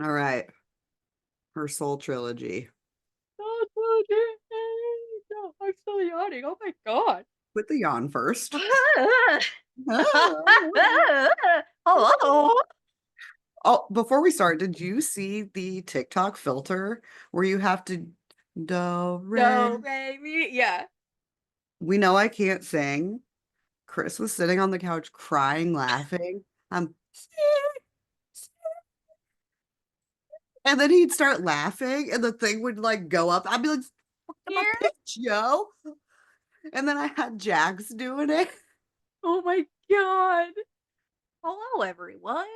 All right. Her Soul Trilogy. No, I'm still yawning. Oh my god. With the yawn first. Oh, Hello. before we start, did you see the TikTok filter where you have to do re? No, baby. Yeah. We know I can't sing. Chris was sitting on the couch crying, laughing. I'm and then he'd start laughing and the thing would like go up. I'd be like, "Fuck my Here. pitch, yo." And then I had Jax doing it. Oh my god. Hello, everyone.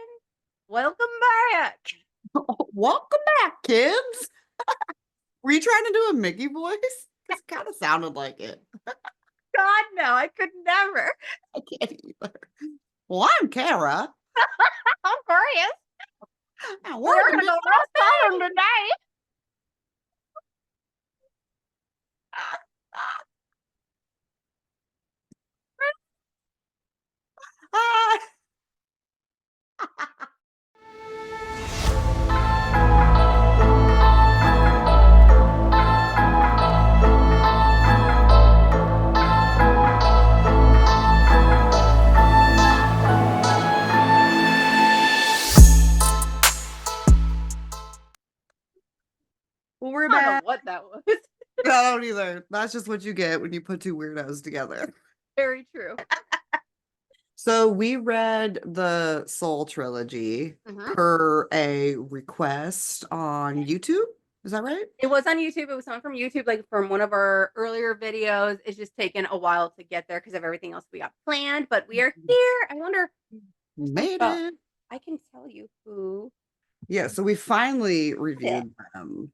Welcome back. Welcome back, kids. Were you trying to do a Mickey voice? Because it kind of sounded like it. God, no, I could never. I can't either. Well, I'm Kara. I'm Chris. And We're we're the gonna new go roast bottom today. Ah. We're I don't know back. what that was. I don't either. That's just what you get when you put two weirdos together. Very true. So we read the Soul Trilogy Mhm. per a request on YouTube. Is that right? It was on YouTube. It was on from YouTube, like from one of our earlier videos. It's just taken a while to get there because of everything else we got planned, but we are here. I wonder, there's some Made stuff. it. I can tell you who Yeah, so we finally did it. reviewed them.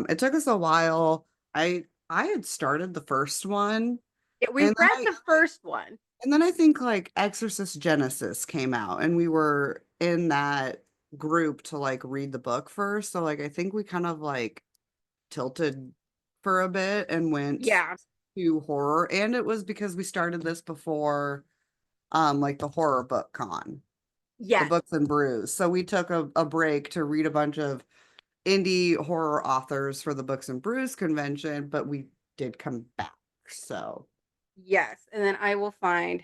It took us a while. I had started the first one, Yeah, we and then read I the first one. and then I think like Exorcist Genesis came out, and we were in that group to like read the book first. So like I think we kind of like tilted for a bit and went Yeah. to horror. And it was because we started this before like the horror book con, the Yes. books and brews. So we took a break to read a bunch of indie horror authors for the Books and Brews convention, but we did come back. So Yes. And then I will find,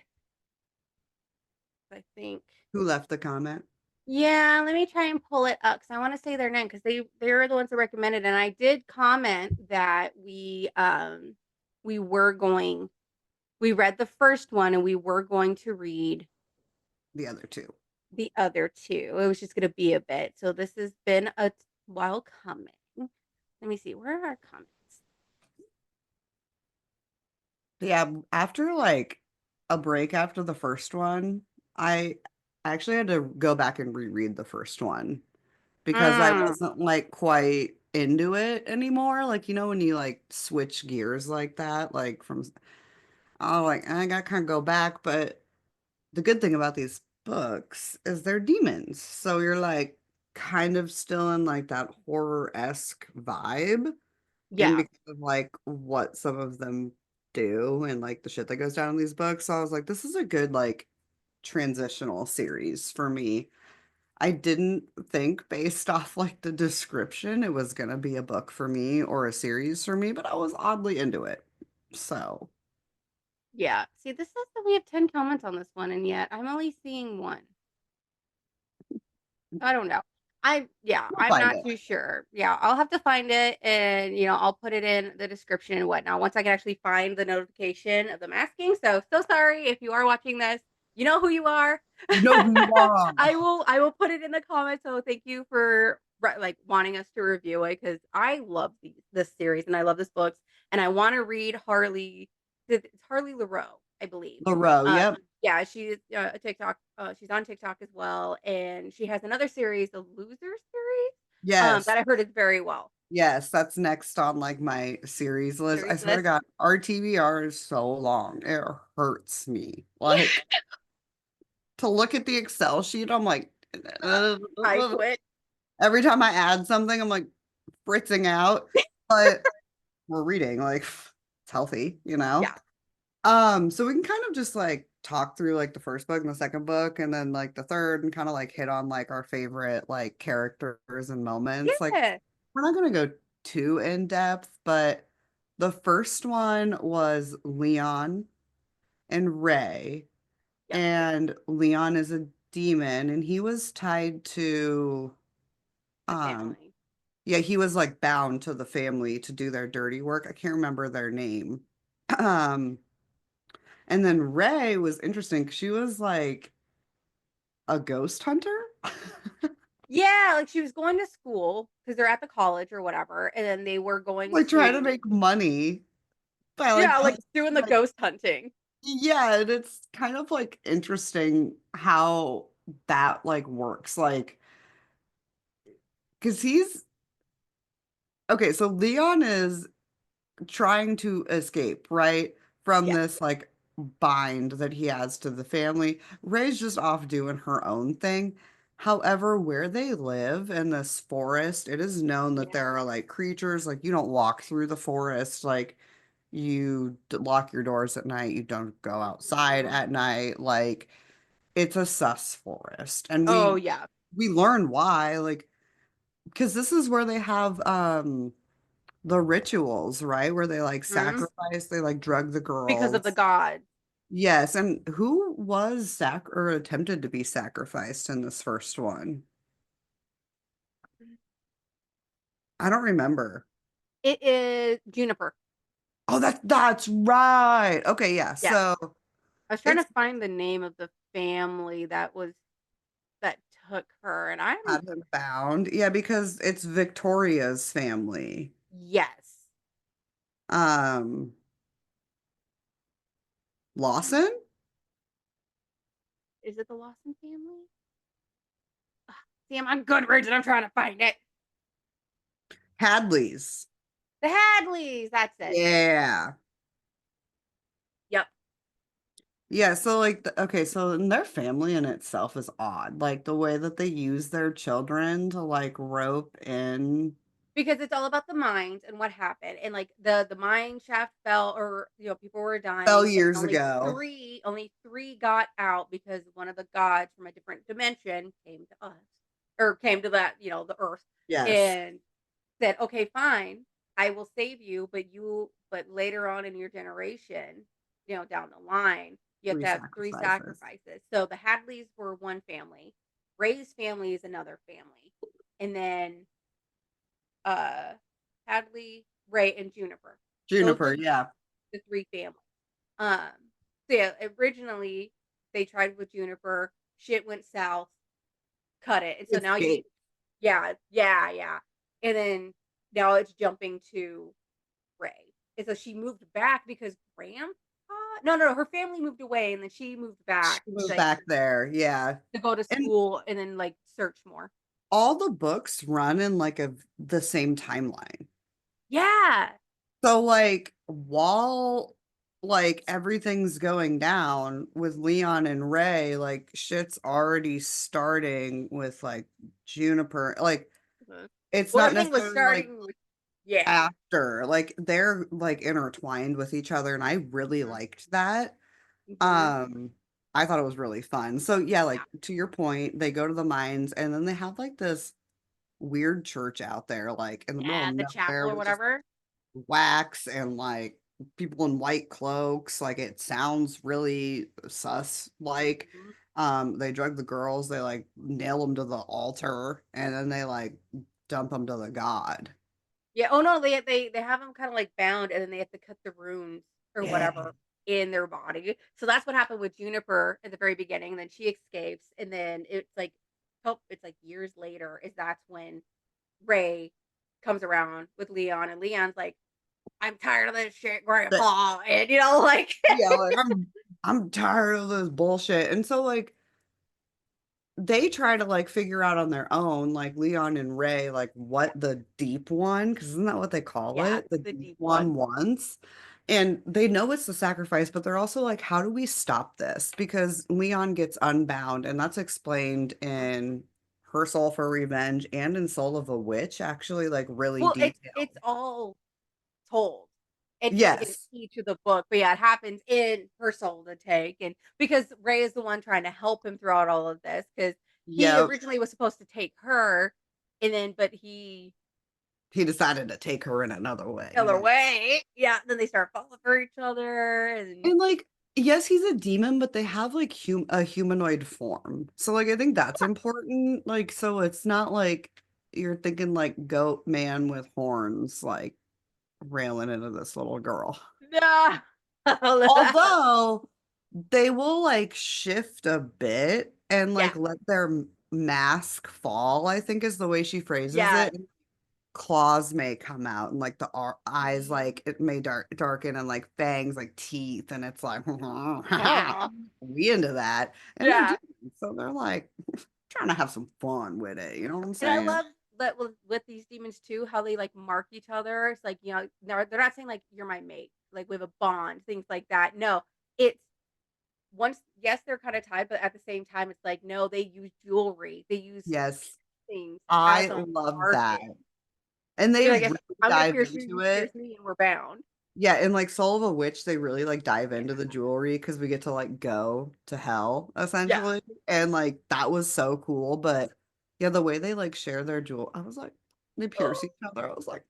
I think. who left the comment? Yeah, let me try and pull it up because I want to say their name because they're the ones that recommended, and I did comment that we were going we read the first one and we were going to read The other two. the other two. It was just going to be a bit. So this has been a while coming. Let me see. Where are our comments? Yeah, after like a break after the first one, I actually had to go back and reread the first one because I Mm, wasn't like quite into it anymore. Like, you know, when you like switch gears like that, like from, oh, like I gotta kind of go back. But the good thing about these books is they're demons. So you're like kind of still in like that horror-esque vibe. And yeah. because of like what some of them do and like the shit that goes down in these books, so I was like, this is a good like transitional series for me. I didn't think based off like the description it was gonna be a book for me or a series for me, but I was oddly into it. So Yeah. See, this says that we have 10 comments on this one, and yet I'm only seeing one. I don't know. Yeah, we'll I'm find not it. too sure. Yeah, I'll have to find it and I'll put it in the description and whatnot once I can actually find the notification of them asking. So sorry if you are watching this. You know who you are. You know who you are. I will put it in the comments. So thank you for like wanting us to review it because I love this series and I love this books and I want to read Harley. It's Harley Laroux, I believe. Laroux, Uh, yep. yeah, she's a TikTok. She's on TikTok as well, and she has another series, the Loser series, Yes. that I heard is very well. Yes, that's next on like my series list. I Series swear to list. God, our TBR is so long. It hurts me. Like to look at the Excel sheet, I'm like, I quit. every time I add something, I'm like fritzing out. But we're reading, like it's healthy, you know? Yeah, So we can kind of just like talk through like the first book and the second book and then like the third and kind of like hit on like our favorite like characters and moments. Like Yeah. we're not gonna go too in depth, but the first one was Leon and Ray, Yep. and Leon is a demon and he was tied to The um family. yeah, he was like bound to the family to do their dirty work. I can't remember their name. Um And then Ray was interesting because she was like a ghost hunter, Yeah, like she was going to school because they're at the college or whatever, and then they were going like trying to to, make money by like yeah, like posting doing the like ghost hunting. yeah, and it's kind of like interesting how that like works. Like, because he's okay, so Leon is trying to escape, right? From Yeah. this like bind that he has to the family. Ray's just off doing her own thing. However, where they live in this forest, it is known that Yeah. there are like creatures, like you don't walk through the forest, like lock your doors at night, you don't go outside Mhm. at night, like it's a sus forest. And Oh, we yeah. we learn why, like because this is where they have the rituals, right? Where they like Mhm. sacrifice, they like drug the Because of the girls. gods. Yes, and who was or attempted to be sacrificed in this first one? I don't remember. It is Juniper. Oh, that's right. Okay, yeah. Yeah. So I was trying to it's find the name of the family that took her, and I'm had him bound. Yeah, because it's Victoria's family. yes. Um, Lawson? Is it the Lawson family? See, I'm on Goodreads and I'm trying to find it. Hadley's. The Hadleys. That's it. Yeah. Yep. Yeah, so like okay, so in their family in itself is odd. Like the way that they use their children to like rope in Because it's all about the mind and what happened, and like the mine shaft fell, or people were fell dying, and years ago. only three got out because one of the gods from a different dimension came to us, or came to that, the earth, Yes. and said, okay, fine, I will save you, but later on in your generation, down the line, you have Three to have three sacrifices. sacrifices. So the Hadleys were one family, Ray's family is another family, and then uh Hadley, Ray, and Juniper. Those were Juniper, yeah. the three families. Um, so yeah, originally they tried with Juniper, shit went south, cut it, and so now Escape. yeah, yeah, yeah, and then now it's jumping to Ray, and so she moved back because Grandpa. No, no, no, her family moved away, and then she moved She back moved like back there, yeah. to go to And school and then like search more. all the books run in like the same timeline. Yeah. So like while like everything's going down with Leon and Ray, like shit's already starting with like Juniper. Like Mhm. it's Well, not everything was necessarily like starting with yeah. after, like they're like intertwined with each other, and I really Mhm, liked that. mhm. Um, I thought it was really fun. So yeah, Yeah. like to your point, they go to the mines and then they have like this weird church out there, like in the middle of Yeah, the chapel nowhere or with just whatever. wax and like people in white cloaks. Like it sounds really sus like. Mhm. They drug the girls, they like nail them to the altar, and then they like dump them to the god. Yeah, oh, no, they have them kinda, like, bound, and then they have to cut the runes or Yeah. whatever in their body. So that's what happened with Juniper at the very beginning, then she escapes, and then it's, like, years later is that's when Ray comes around with Leon, and Leon's like, "I'm tired of this shit, But grandpa," and, like yeah, like I'm tired of this bullshit. And so like they try to like figure out on their own, like Leon and Ray, like Yeah, what the deep one, because isn't that what they call yeah, it? The the deep deep one one. wants. And they know it's the sacrifice, but they're also like, how do we stop this? Because Leon gets unbound, and that's explained Mhm. in Her Soul for Revenge and in Soul of a Witch, actually, like really Well, it's detailed. all told. and you get a Yes. key to the book. But yeah, it happens in her soul to take, and because Ray is the one trying to help him throughout all of this, because he Yep. originally was supposed to take her, and then but he He decided to take her in another other way. way. Yeah, then they start falling for each other, and And like, yes, he's a demon, but they have like a humanoid form. So like I think that's important. Like, so it's not like you're thinking like goat man with horns, like railing into this little girl. no. Although they will like shift a bit and Yeah, like let their mask fall, I think is the way she phrases yeah. it. Claws may come out and like the eyes like it may darken and like fangs like teeth and it's like Aw. we into that and they're Yeah. doing so they're like trying to have some fun with it, you know what I'm And I saying? love that with these demons too, how they like mark each other. It's like, they're not saying like you're my mate, like we have a bond, things like that. No, it's once, yes, they're kind of tied, but at the same time, it's like, no, they use jewelry, they use Yes, things as I a love that. marking. And they They're like, if really I'm gonna dive pierce you, into you pierce it. me, and we're bound. Yeah, and like Soul of a Witch, they really like dive Yeah. into the jewelry because we get to like go to hell Yeah. essentially. And like that was so cool. But yeah, the way they like share their jewel, I was like, they pierce each other. I was like,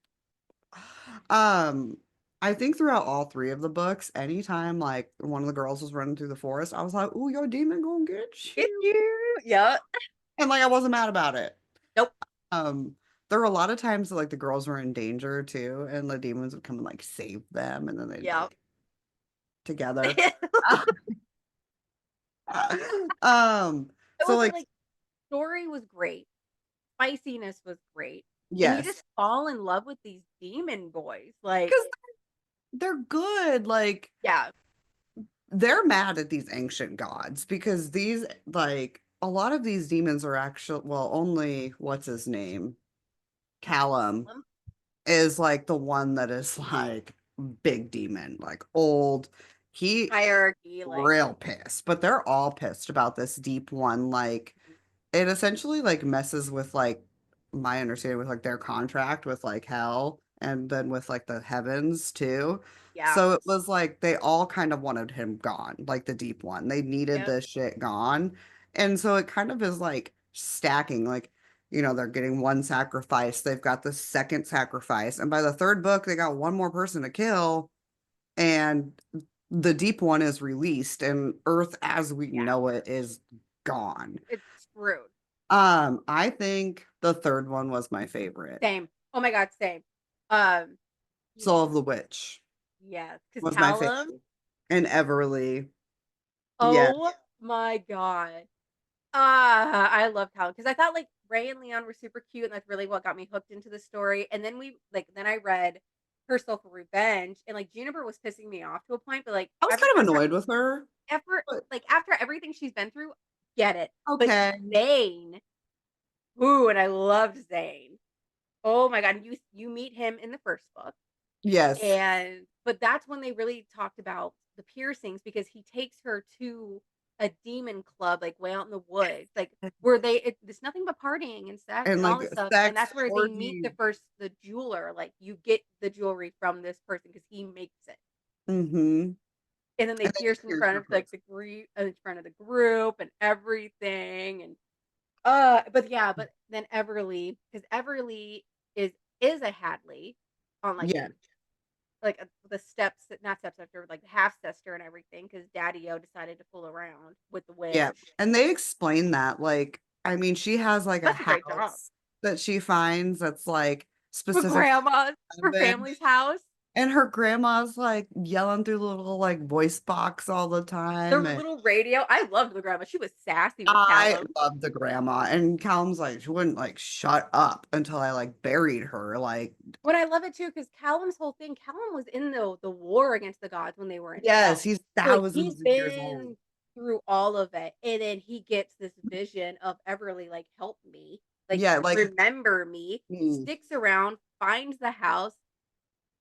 um, I think throughout all three of the books, anytime like one of the girls was running through the forest, I was like, "Ooh, your demon gonna get Get you," you. Yeah. and like I wasn't mad about it. Nope. There were a lot of times that like the girls were in danger too, and the demons would come and like save them, and then they'd Yep. like together. Um, It so was like like story was great, spiciness was great, and you yes, just fall in love with these demon boys. Like, because they're good. Like yeah, they're mad at these ancient gods because these like a lot of these demons are actually well, only what's his name? Callum is like the one that is like big demon, like old. He hierarchy, like, real pissed, but they're all pissed about this deep one. Like it essentially like messes with like my understanding with like their contract with like hell and then with like the heavens too. yeah, So it was like they all kind of wanted him gone, like the deep one. They needed yep, this shit gone. And so it kind of is like stacking, like, you know, they're getting one sacrifice, they've got the second sacrifice, and by the third book, they got one more person to kill, and the deep one is released, and Earth as we yeah. know it is gone. It's screwed. I think the third one was my favorite. Same. Oh my god, same. Um, Soul of the Witch yes, because was my Callum. favorite. And Everly. Yeah. Oh my god. Ah, I love Callum because I thought like Ray and Leon were super cute, and that's really what got me hooked into the story. And then then I read Her Soul for Revenge, and like Juniper was pissing me off to a point, but like I was kind of annoyed with her, but after everything she's been through, get it. But okay. Zane, ooh, and I loved Zane. Oh my god, you meet him in the first book. Yes. And but that's when they really talked about the piercings because he takes her to a demon club, like way out in the woods, like where it's nothing but partying and sex And and all like this stuff. And sex that's where they meet orgy. the jeweler. Like you get the jewelry from this person because he makes it. Mm-hmm. And then they And then you pierce in pierce front your of like person. in front of the group and everything. And but yeah, but then Everly, because Everly is is a Hadley on like Yeah. the steps, not stepsister, like the half sister and everything, because Daddy O decided to fool around with the Yeah. witch. And they explain that. Like, I mean, she has like a That's a great job. house that she finds that's like For specific grandma's, for for heaven. family's house. And her grandma's like yelling through the little like voice box all the The time. And little radio. I loved the grandma. She was sassy with I Callum. love the grandma. And Callum's like, she wouldn't like shut up until I like buried her. Like, But I love it too, because Callum's whole thing, Callum was in the war against the gods when they were in yes, hell. he's So like he's thousands of years old. been through all of it. And then he gets this vision of Everly, like, help me, like Yeah, like, remember me, mm, sticks around, finds the house,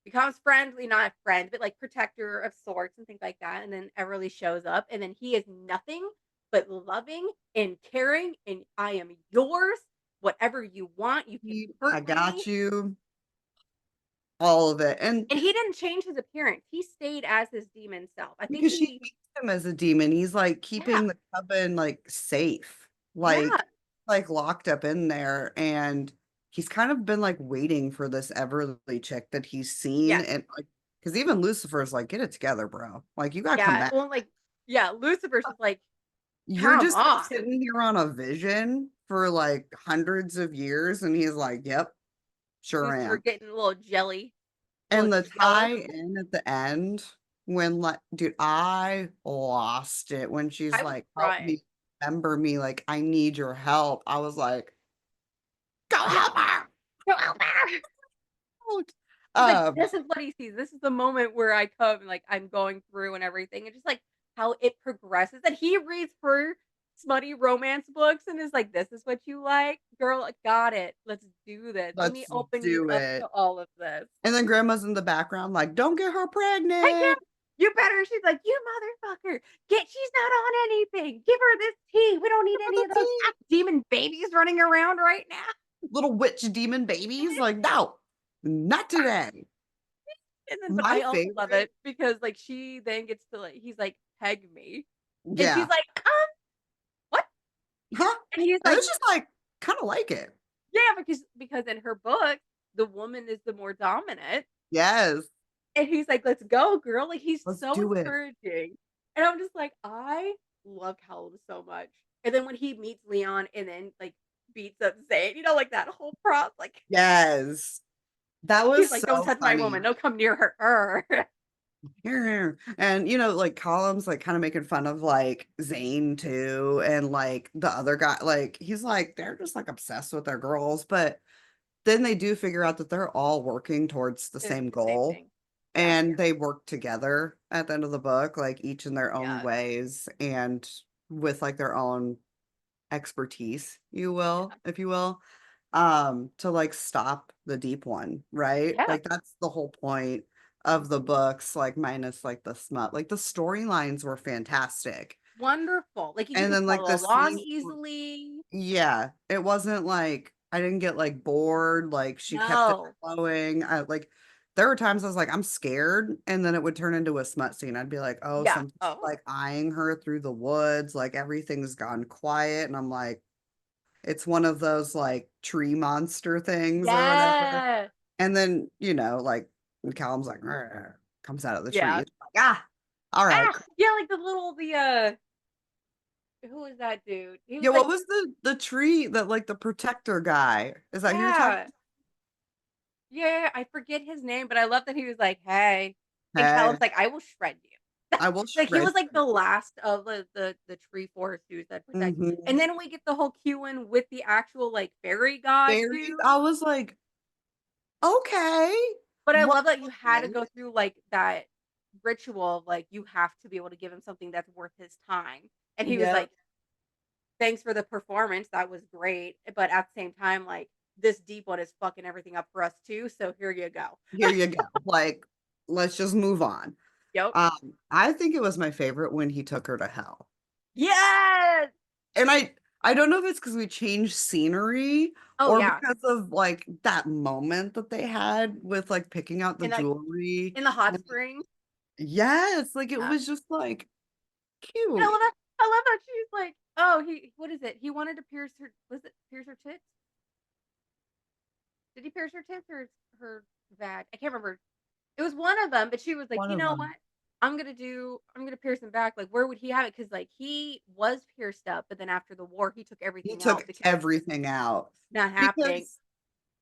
becomes friendly, not a friend, but like protector of sorts and things like that. And then Everly shows up, and then he is nothing but loving and caring, and I am yours. Whatever you want, you can I hurt me. got you. all of it. And And he didn't change his appearance. He stayed as his demon self. I think because she he meets him as a demon, he's like yeah, keeping the coven like safe, yeah, like locked up in there. And he's kind of been like waiting for this Everly chick that he's seen. yes, And like, because even Lucifer's like, get it together, bro. Like, you gotta come yeah. back. Well, like, yeah, Lucifer's just like, You're come just like, on. sitting here on a vision for like hundreds of years. And he's like, yep, sure Lucifer am. getting a little jelly, a And little the jealous. tie in at the end, when like, dude, I lost it when she's I was like, help crying. me, remember me, like, I need your help. I was like, go help her. Go out there. He's like, Um, this is what he sees. This is the moment where I come and like I'm going through and everything. And just like how it progresses. And he reads her smutty romance books and is like, this is what you like? Girl, I got it. Let's do this. Let me let's open you do up to it. all of this. And then grandma's in the background, like, don't get her Hey, pregnant. yeah, you better. She's like, you motherfucker. She's not on anything. Give her this tea. We don't need Give her any the of those tea. demon babies running around right now. Little witch demon babies. Like, no, not today. And then, but My I also love favorite. it because like she then gets to like, he's like, peg me. And she's Yeah. like, what? Huh? And he's And like, it's just like, kind of like it. yeah, because in her book, the woman is the more dominant. Yes. And he's like, let's go, girl. Like he's Let's so do it. encouraging. And I'm just like, I love Callum so much. And then when he meets Leon and then like beats up Zane, like that whole prop, like Yes. That he's was like, don't so touch my woman, funny. don't come near her. Here. And like Column's like kind of making fun of like Zane too. And like the other guy, like he's like, they're just like obsessed with their girls. But then they do figure out that they're all working towards the It's same the same goal. thing. Yeah, And they work together at the end of the book, like each in their own yeah, ways and with like their own expertise, you will, yeah, if you will, to like stop the deep one, right? yeah. Like that's the whole point of the books, like minus like the smut. Like the storylines were fantastic. Wonderful. Like you And could then like follow the along scenes, easily. yeah, it wasn't like I didn't get like bored, like she kept it No. flowing. I like there were times I was like, I'm scared, and then it would turn into a smut scene. I'd be like, oh, Yeah. something's Oh. like eyeing her through the woods, like everything's gone quiet, and I'm like, it's one of those like tree monster things or whatever. Yeah. And then, like when Callum's like, "Rrr," comes out of the tree. Yeah. It's like, ah, all right. Ah, Cool. yeah, like the who is that dude? He was Yeah, what like, was the tree that like the protector guy? Is that who you're talking yeah, yeah, I forget his name, but I love that he was like, hey. And Hey, Callum's like, I will shred you. I will Like he shred was like you. the last of the tree forest dudes that protect. Mhm. And then we get the whole Q in with the actual like fairy god Fairies. dude. I was like, okay. But I What? love that you had to Okay. go through like that ritual of like you have to be able to give him something that's worth his time. And he was Yep. like, thanks for the performance. That was great. But at the same time, like this deep one is fucking everything up for us too. So here you go. Here you go. Like, let's just move on. Yep. I think it was my favorite when he took her to hell. Yes. And I don't know if it's because we changed scenery Oh or yeah. because of like that moment that they had with like picking out the And like jewelry. in the hot And springs. yes, like it Yeah. was just like And I love cute. that. I love that she's like, oh, he what is it? He wanted to pierce her was it pierce her tits? Did he pierce her tits or her vag? I can't remember. It was one of them, but she was like, One "You of know what? them. I'm gonna pierce him back. Like, where would he have it? Because like he was pierced up, but then after the war, he took He everything out took because everything out not happening. because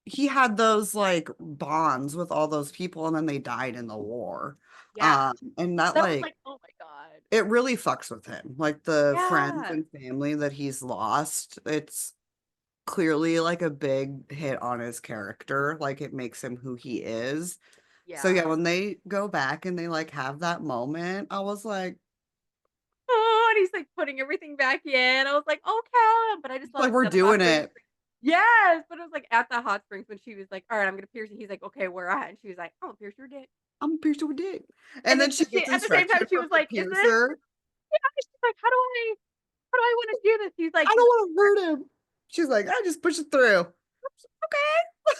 he had those like bonds with all those people and then they died in the war. Yeah, And that that was like like, oh my god. it really fucks with him. Like the friends Yeah, and family that he's lost, it's clearly like a big hit on his character. Like it makes him who he is. So yeah. yeah, when they go back and they like have that moment, I was Oh, and he's like putting everything back in. I was like, okay, but I just love like it we're at the hot doing springs. it. Yes, but it was like at the hot springs when she was like, all right, I'm gonna pierce it. He's like, okay, where at? And she was like, oh, pierce your dick. I'm pierced with dick. And And then then she she gets at the same time instruction she from was the like, is this? piercer. Yeah, she's like, how do I want to do this? He's like, I don't want to hurt him. She's like, I just push it through. okay,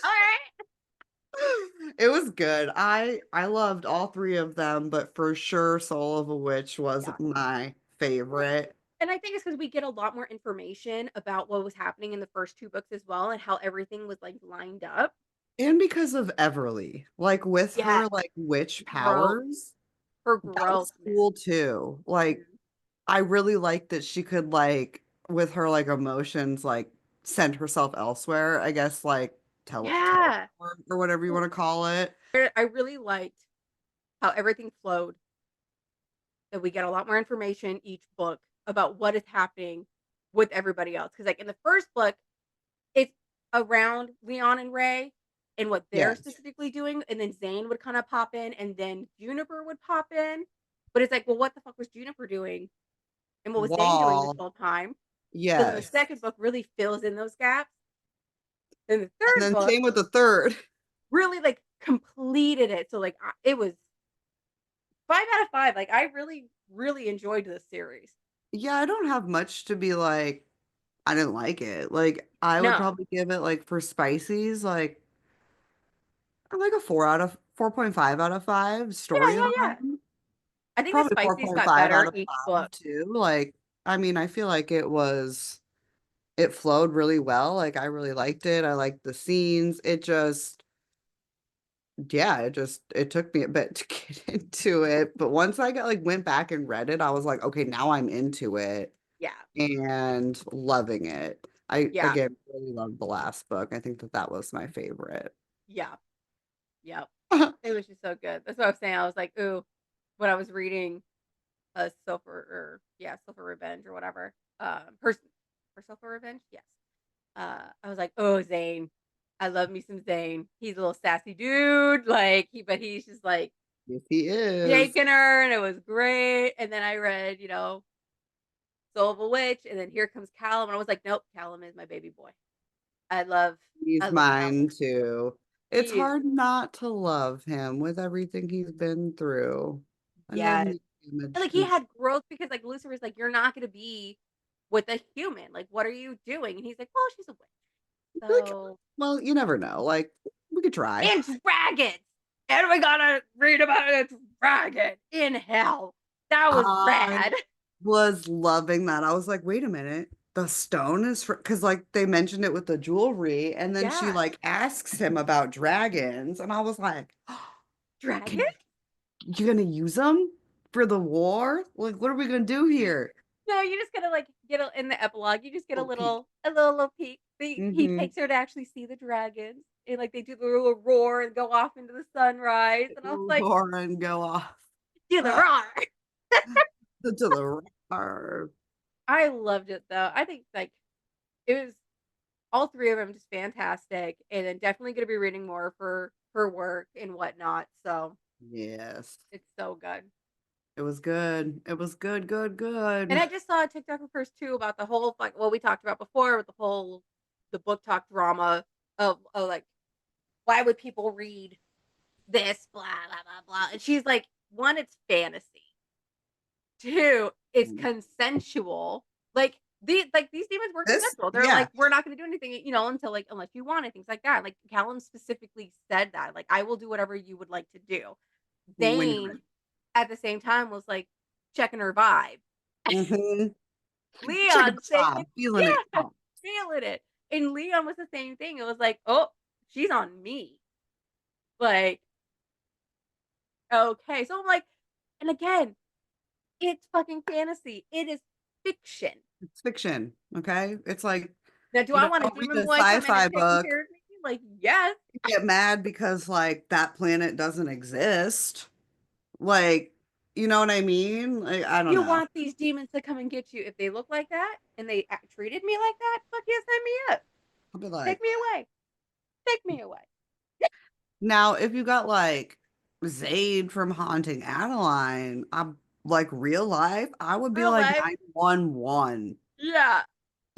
all right. It was good. I loved all three of them, but for sure Soul of a Witch was Yeah. my Well, favorite. and I think it's because we get a lot more information about what was happening in the first 2 books as well and how everything was, like, lined up. And because of Everly, like with Yeah, her like witch growth. powers, Her that growth, was man. cool too. Like Mhm. I really liked that she could like with her like emotions like send herself elsewhere, I guess like Yeah. teleport or whatever you Well, want to call it. I really liked how everything flowed, that we get a lot more information each book about what is happening with everybody else. Because like, in the first book, it's around Leon and Ray and what they're Yes. specifically doing, and then Zane would kinda pop in, and then Juniper would pop in, but it's like, well, what the fuck was Juniper doing, and what was Zane doing this Wall. whole time? So then the Yes. second book really fills in those gaps, then the And third then book same with the third. really, like, completed it, so, like, it was 5 out of 5, like, I really, really enjoyed this series. Yeah, I don't have much to be like, I didn't like it. Like, I would No. probably give it like for spices, like a 4.5 out of 5 Yeah, yeah, yeah. storyline. I think the Probably spices got 4.5 out better of each 5 book. too. Like, I mean, I feel like it flowed really well. Like, I really liked it. I liked the scenes. Yeah, it took me a bit to get into it. But once I got like went back and read it, I was like, okay, now I'm into it Yeah, and loving it. I, yeah, again, really loved the last book. I think that that was my favorite. yeah, yep. It was just so good. That's what I was saying. I was like, "Ooh," when I was reading, Silver Revenge or whatever, for Silver Revenge? Yes. I was like, "Oh, Zane. I love me some Zane. He's a little sassy dude, like, he's just, like, Yes, he is. taking her, and it was great." And then I read, Soul of a Witch, and then here comes Callum, and I was like, "Nope, Callum is my baby boy." I love I He's love Callum. mine too. It's He is hard not to love him with everything he's been through. I love yes. me And, image. like, he had growth because, like, Lucifer's like, "You're not gonna be with a human, like, what are you doing?" And he's like, "Well, she's a witch, Like, so" well, you never know. Like, we could try. and dragons! And we gotta read about a dragon in hell. That was I rad. was loving that. I was like, wait a minute. The stone is for because like they mentioned it with the jewelry, and then she Yeah. like asks him about dragons, and I was like, Dragon? can you gonna use them for the war? Like, what are we gonna do here? No, you just gotta, like, get a in the epilogue, you just get Oh, Pete. a little peek. He Mm-hmm. takes her to actually see the dragons, and, like, they do the little roar and go off into the sunrise, and I was like, Roar and go off. "Do the Ah, roar." to the roar. I loved it, though. I think, like, it was all 3 of them just fantastic, and then definitely gonna be reading more for her work and whatnot, so Yes. it's so good. It was good. It was good, good, And good. I just saw a TikTok of hers too about the whole, like, what we talked about before with the book talk drama of, like, why would people read this, blah, blah, blah, blah, and she's like, 1, it's fantasy. 2, it's consensual. These demons were This, consensual. They're yeah, like, "We're not gonna do anything, until, like, unless you want it," things like that. Like, Callum specifically said that, like, "I will do whatever you would like to do." when you're Zane, at the same time, was, like, checking her vibe. ready. Mm-hmm. Check it Leon, same thing. out, feeling it Yeah, out. feeling it. And Leon was the same thing. It was like, "Oh, she's on me." Like, okay. So I'm like, and again, it's fucking fantasy. It is fiction. It's fiction, okay? It's like, Now, do I want a don't read demon a boy coming sci-fi and taking book, care of me? Like, yes. get mad because like that planet doesn't exist. Like, you know what I mean? Like, I don't You know. want these demons to come and get you. If they look like that and they treated me like that, fuck yeah, sign me up. I'll be Take like, me away. Take me away. now if you got like Zayd from Haunting Adeline, I'm like real life, I would be Real like life. 911. Yeah.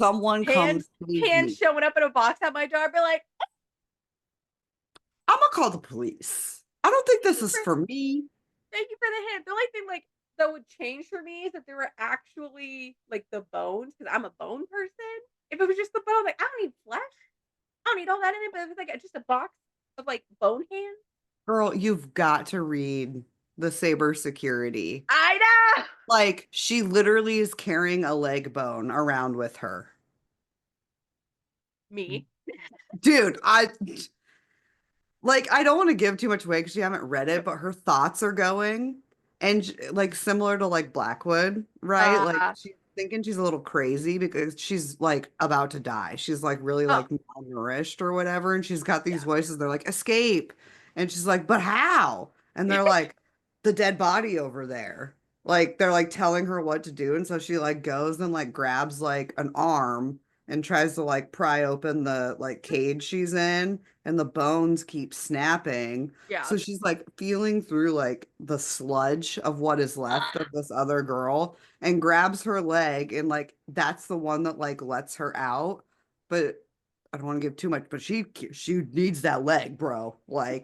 Someone come Hands, save hands me. showing up in a box at my door. Be like, I'm gonna call the police. I don't think thank this you is for for me. thank you for the hint. The only thing, like, that would change for me is if there were actually, like, the bones, because I'm a bone person. If it was just the bone, like, I don't need flesh. I don't need all that in it, but if it's, like, just a box of, like, bone hands, Girl, you've got to read the Saber Security. I know. Like, she literally is carrying a leg bone around with her. Me. Dude, I don't want to give too much away because you haven't read it, but her thoughts are going and like similar to like Blackwood, right? Like Uh, she's thinking she's a little crazy because she's like about to die. She's like really oh, like malnourished or whatever, and she's got these yeah. voices. They're like, escape. And she's like, but how? And they're like, the dead body over there. Like they're like telling her what to do. And so she like goes and like grabs like an arm and tries to like pry open the like cage she's in and the bones keep snapping. Yeah. So she's like feeling through like the sludge of what is left of this other girl and grabs her leg and like that's the one that like lets her out. But I don't want to give too much, but she needs that leg, bro. Like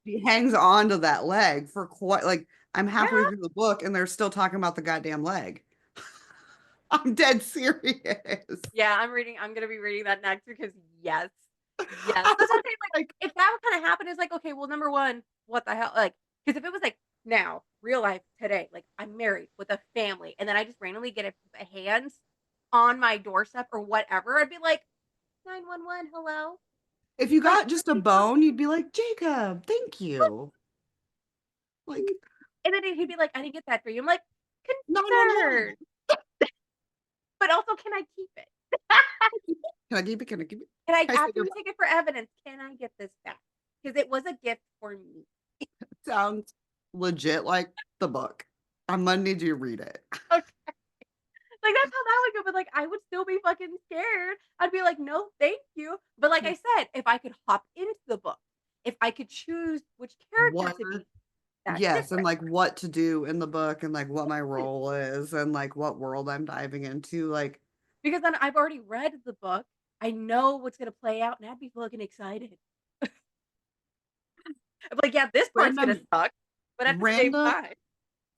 she hangs on to that leg for quite like I'm Yeah. halfway through the book and they're still talking about the goddamn leg. I'm dead serious. Yeah, I'm gonna be reading that next because yes. Yes. I That's what I'm was saying. Like, like, if that would kind of happen, it's like, okay, well, number one, what the hell? Like, because if it was like now, real life today, like I'm married with a family, and then I just randomly get a hands on my doorstep or whatever, I'd be like, 911, hello? if you Like, got just a bone, you'd be like, Jacob, thank you. Like, and then he'd be like, I didn't get that for you. I'm like, 911. concerned, but also, can I keep it? Can I keep it? Can I keep it? Can I, Can I say after we goodbye? take it for evidence, can I get this back? Because it was a gift for me. Sounds legit like the book. I'm gonna need you to read it. Okay. Like that's how that would go, but like I would still be fucking scared. I'd be like, no, thank you. But like I said, if I could hop into the book, if I could choose which character What? to be, that's Yes, and different. like what to do in the book and like what my role is and like what world I'm diving into. Like Because then I've already read the book. I know what's gonna play out, and I'd be fucking excited. I'm like, yeah, this part's gonna random suck, but at the same random time,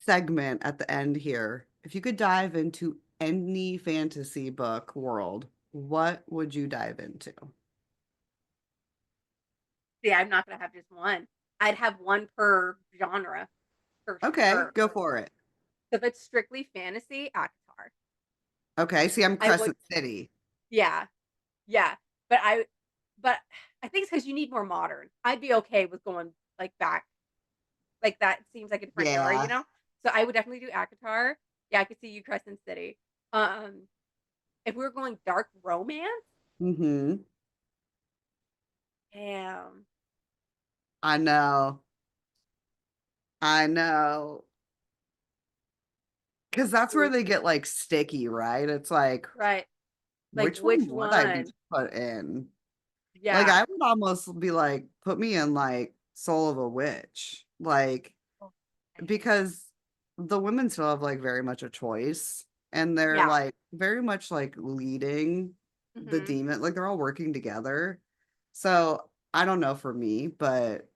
segment at the end here. If you could dive into any fantasy book world, what would you dive into? see, I'm not gonna have just one. I'd have one per genre for Okay, sure. go for it. If it's strictly fantasy, Akatar. Okay, see, I'm I would, Crescent City. yeah, yeah. But but I think it's because you need more modern. I'd be okay with going like back, like that seems like a different era, you Yeah. know. So I would definitely do Akatar. Yeah, I could see you Crescent City. Um, if we were going dark romance, Mm-hmm. damn, I know. I know. Because that's where ooh, they get like sticky, right? It's like, right? Like which one which would I be one? put in? Like, Yeah. I would almost be like, put me in like Soul of a Witch. Like, Oh, because the women still have like very much a choice and they're yeah. like very much like leading the Mm-hmm. demon, like they're all working together. So I don't know for me, but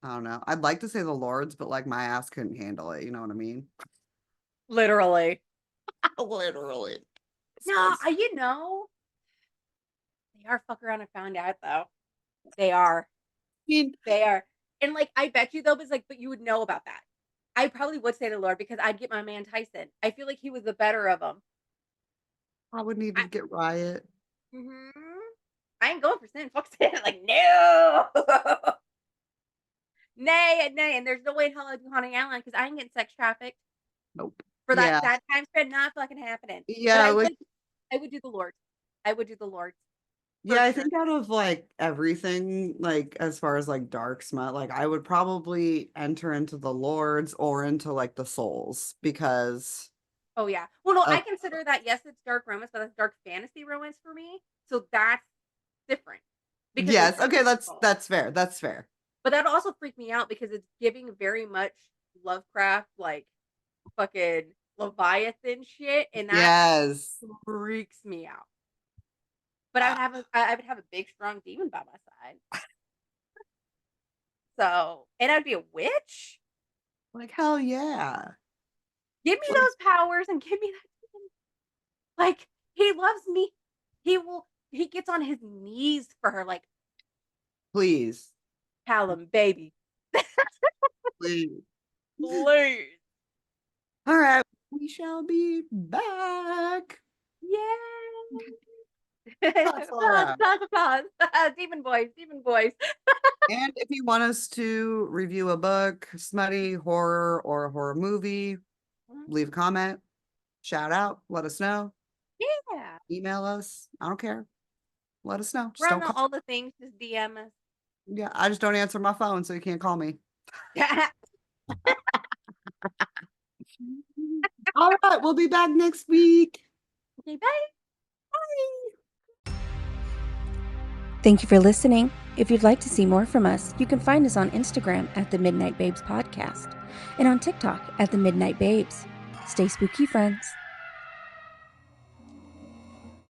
I don't know. I'd like to say the Lords, but like my ass couldn't handle it. You know what I mean? Literally. Literally. No, you know, they are fuck around and found out though. They are. Mean, They are. And like I bet you though, it's like, but you would know about that. I probably would say the Lord because I'd get my man Tyson. I feel like he was the better of them. I would need I, to get Riot. I ain't going for sin. Fuck sin. Like, no. Nay, nay. And there's no way in hell I'd do Haunting Allen because I ain't getting sex trafficked Nope. for Yeah. that time spread. Not fucking happening. But Yeah, like I would do the Lord. I would do the Lord for yeah, I sure. think out of like everything, like as far as like dark smut, like I would probably enter into the Lords or into like the Souls because Oh yeah. Well, no, I of consider that yes, it's dark romance, but that's dark fantasy romance for me. So that's different because it's yes, okay, historical. that's fair. That's fair. But that also freaked me out because it's giving very much Lovecraft, like fucking Leviathan shit, and that Yes. freaks me out. But Uh, I would have a big strong demon by my side. So, and I'd be a witch. like hell yeah. Give me Like those powers and give me that demon. Like he loves me. He gets on his knees for her like please. Callum baby. Please. Please. All right. We shall be back. Yay! Applause all Applause, around. applause, applause. Demon voice, demon voice. And if you want us to review a book, smutty, horror, or a horror movie, leave a comment, shout out, let us know, Yeah. email us. I don't care. Let us know. We're Just on don't call. all the things, just DM us. Yeah, I just don't answer my phone, so you can't call me. All right, we'll be back next week. Okay, bye. Thank you for listening. If you'd like to see more from us, you can find us on Instagram at the Midnight Babes Podcast and on TikTok at the Midnight Babes. Stay spooky, friends.